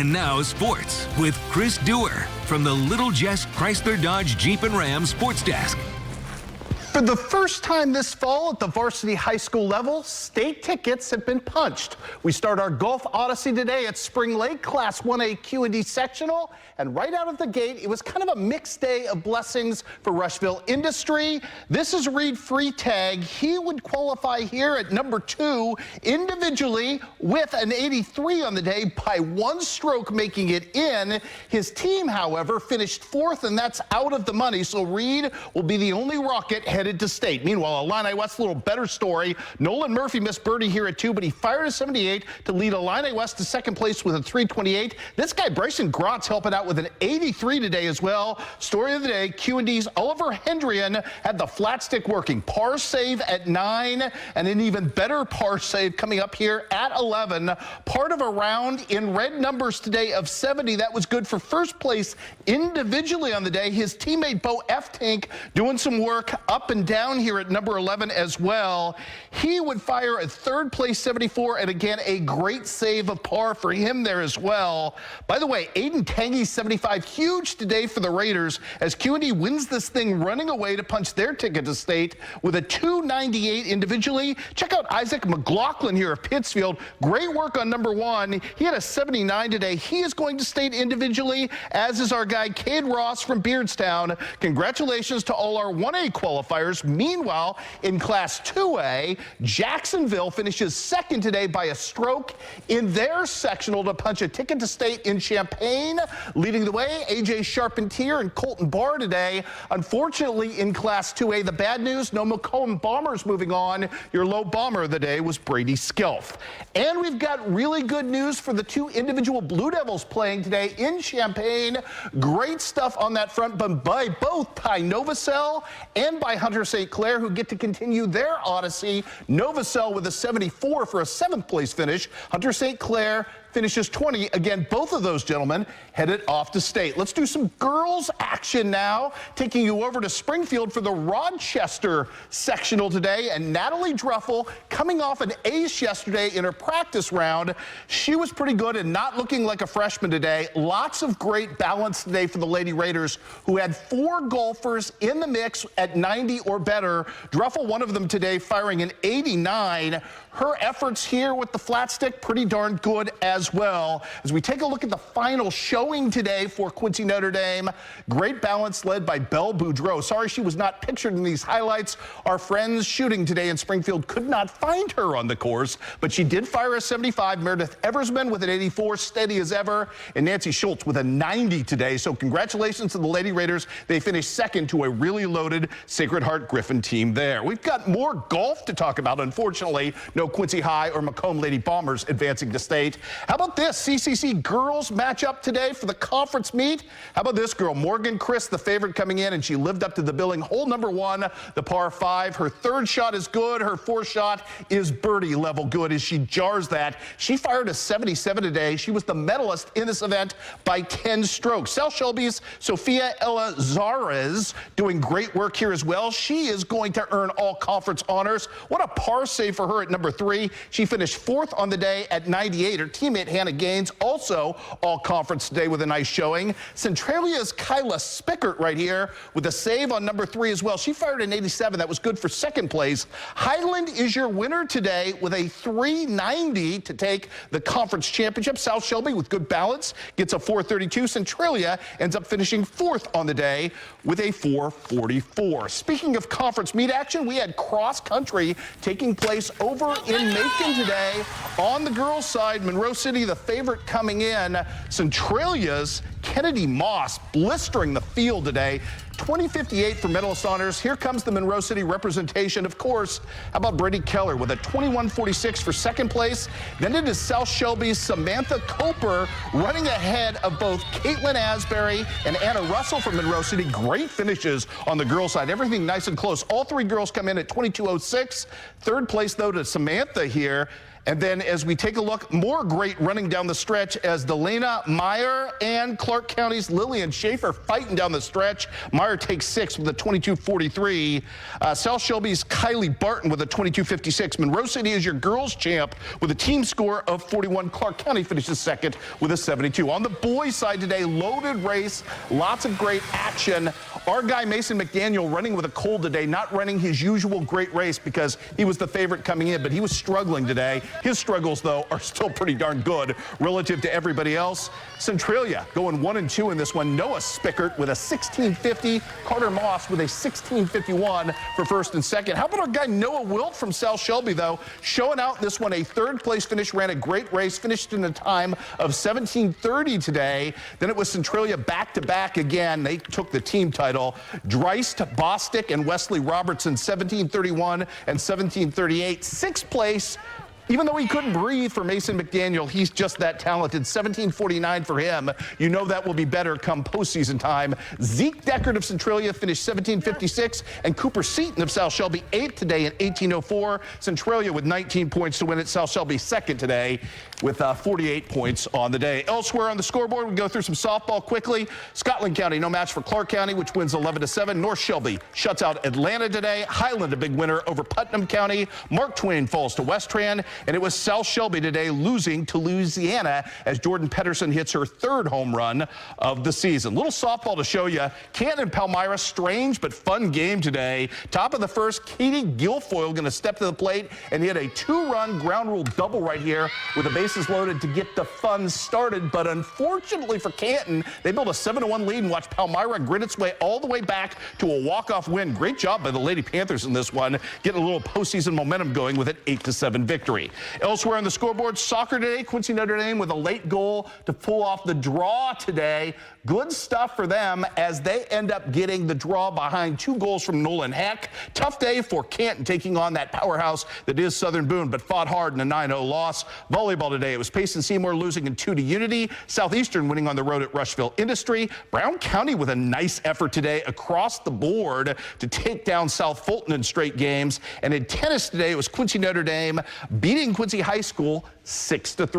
And now sports with Chris Duerr from the Little Jess Chrysler Dodge Jeep and Ram Sports Desk. For the first time this fall at the varsity high school level, state tickets have been punched. We start our Golf Odyssey today at Spring Lake Class 1A Q&D sectional, and right out of the gate, it was kind of a mixed day of blessings for Rushville Industry. This is Reed Freetag. He would qualify here at number 2 individually with an 83 on the day by 1 stroke, making it in. His team, however, finished 4th, and that's out of the money, so Reed will be the only Rocket headed to state. Meanwhile, Illini West, a little better story. Nolan Murphy missed birdie here at 2, but he fired a 78 to lead Illini West to second place with a 328. This guy, Bryson Grotz, helping out with an 83 today as well. Story of the day, Q&D's Oliver Hendrian had the flat stick working. Par save at 9, and an even better par save coming up here at 11. Part of a round in red numbers today of 70. That was good for first place individually on the day. His teammate Bo F. Tank doing some work up and down here at number 11 as well. He would fire a third place 74, and again a great save of par for him there as well. By the way, Aiden Tangy's 75, huge today for the Raiders as Q&D wins this thing running away to punch their ticket to state with a 298 individually. Check out Isaac McLaughlin here of Pittsfield. Great work on number 1. He had a 79 today. He is going to state individually, as is our guy Cade Ross from Beardstown. Congratulations to all our 1A qualifiers. Meanwhile, in Class 2A, Jacksonville finishes second today by a stroke in their sectional to punch a ticket to state in Champaign. Leading the way, AJ Charpentier and Colton Barr today. Unfortunately, in Class 2A, the bad news, no Macomb Bombers moving on. Your low bomber of the day was Brady Skilf. And we've got really good news for the 2 individual Blue Devils playing today in Champaign. Great stuff on that front, but by both by Novacell and by Hunter St. Clair, who get to continue their odyssey. Novacell with a 74 for a 7th place finish. Hunter St. Clair finishes 20. Again, both of those gentlemen headed off to state. Let's do some girls action now, taking you over to Springfield for the Rochester sectional today. And Natalie Druffel coming off an ace yesterday in her practice round. She was pretty good and not looking like a freshman today. Lots of great balance today for the Lady Raiders, who had 4 golfers in the mix at 90 or better. Druffel, one of them today, firing an 89. Her efforts here with the flat stick, pretty darn good as well. As we take a look at the final showing today for Quincy Notre Dame, great balance led by Belle Boudreau. Sorry she was not pictured in these highlights. Our friends shooting today in Springfield could not find her on the course, but she did fire a 75. Meredith Eversman with an 84, steady as ever, and Nancy Schultz with a 90 today. So congratulations to the Lady Raiders. They finished second to a really loaded Sacred Heart Griffin team there. We've got more golf to talk about, unfortunately. No Quincy High or Macomb Lady Bombers advancing to state. How about this CCC girls matchup today for the conference meet? How about this girl, Morgan Chris, the favorite coming in, and she lived up to the billing. Hole number 1, the par 5. Her 3rd shot is good. Her 4th shot is birdie level good as she jars that. She fired a 77 today. She was the medalist in this event by 10 strokes. South Shelby's Sophia Elazarez doing great work here as well. She is going to earn all conference honors. What a par save for her at number 3. She finished 4th on the day at 98. Her teammate Hannah Gaines also all conference today with a nice showing. Centralia's Kyla Spickert right here with a save on number 3 as well. She fired an 87. That was good for 2nd place. Highland is your winner today with a 390 to take the conference championship. South Shelby with good balance gets a 432. Centralia ends up finishing 4th on the day with a 444. Speaking of conference meet action, we had cross country taking place over in Macon today. On the girls' side, Monroe City, the favorite coming in. Centralia's Kennedy Moss blistering the field today. 2058 for medalist honors. Here comes the Monroe City representation. Of course, how about Brady Keller with a 2146 for 2nd place. Then it is South Shelby's Samantha Coper running ahead of both Caitlin Asbury and Anna Russell from Monroe City. Great finishes on the girls' side. Everything nice and close. All 3 girls come in at 2206. 3rd place, though, to Samantha here. And then as we take a look, more great running down the stretch as Delana Meyer and Clark Clark County's Lillian Schaefer fighting down the stretch. Meyer takes 6 with a 22.43. South Shelby's Kylie Barton with a 22.56. Monroe City is your girls champ with a team score of 41. Clark County finishes second with a 72. On the boys side today, loaded race, lots of great action. Our guy Mason McDaniel running with a cold today, not running his usual great race because he was the favorite coming in, but he was struggling today. His struggles, though, are still pretty darn good relative to everybody else. Centralia going 1 and 2 in this one. Noah Spickert with a 16.50. Carter Moss with a 16.51 for first and second. How about our guy Noah Wilt from South Shelby, though, showing out in this one, a third place finish, ran a great race, finished in a time of 17:30 today. Then it was Centralia back-to-back again. They took the team title. Dreist, Bostic, and Wesley Robertson, 17:31 and 17:38. Sixth place, even though he couldn't breathe, for Mason McDaniel. He's just that talented. 17:49 for him. You know that will be better come postseason time. Zeke Deckard of Centralia finished 17:56, and Cooper Seaton of South Shelby 8th today at 18:04. Centralia with 19 points to win it. South Shelby second today with 48 points on the day. Elsewhere on the scoreboard, we go through some softball quickly. Scotland County, no match for Clark County, which wins 11-7. North Shelby shuts out Atlanta today. Highland, a big winner over Putnam County. Mark Twain falls to Westran. And it was South Shelby today losing to Louisiana as Jordan Pedersen hits her third home run of the season. Little softball to show you. Canton and Palmyra, strange but fun game today. Top of the first, Katie Guilfoyle going to step to the plate and hit a 2-run ground rule double right here with the bases loaded to get the fun started. But unfortunately for Canton, they built a 7-1 lead and watched Palmyra grit its way all the way back to a walk-off win. Great job by the Lady Panthers in this one, getting a little postseason momentum going with an 8-7 victory. Elsewhere on the scoreboard, soccer today, Quincy Notre Dame with a late goal to pull off the draw today. Good stuff for them as they end up getting the draw behind 2 goals from Nolan Heck. Tough day for Canton taking on that powerhouse that is Southern Boone, but fought hard in a 9-0 loss. Volleyball today, it was Payson Seymour losing in 2 to Unity. Southeastern winning on the road at Rushville Industry. Brown County with a nice effort today across the board to take down South Fulton in straight games. And in tennis today, it was Quincy Notre Dame beating Quincy High School 6-3.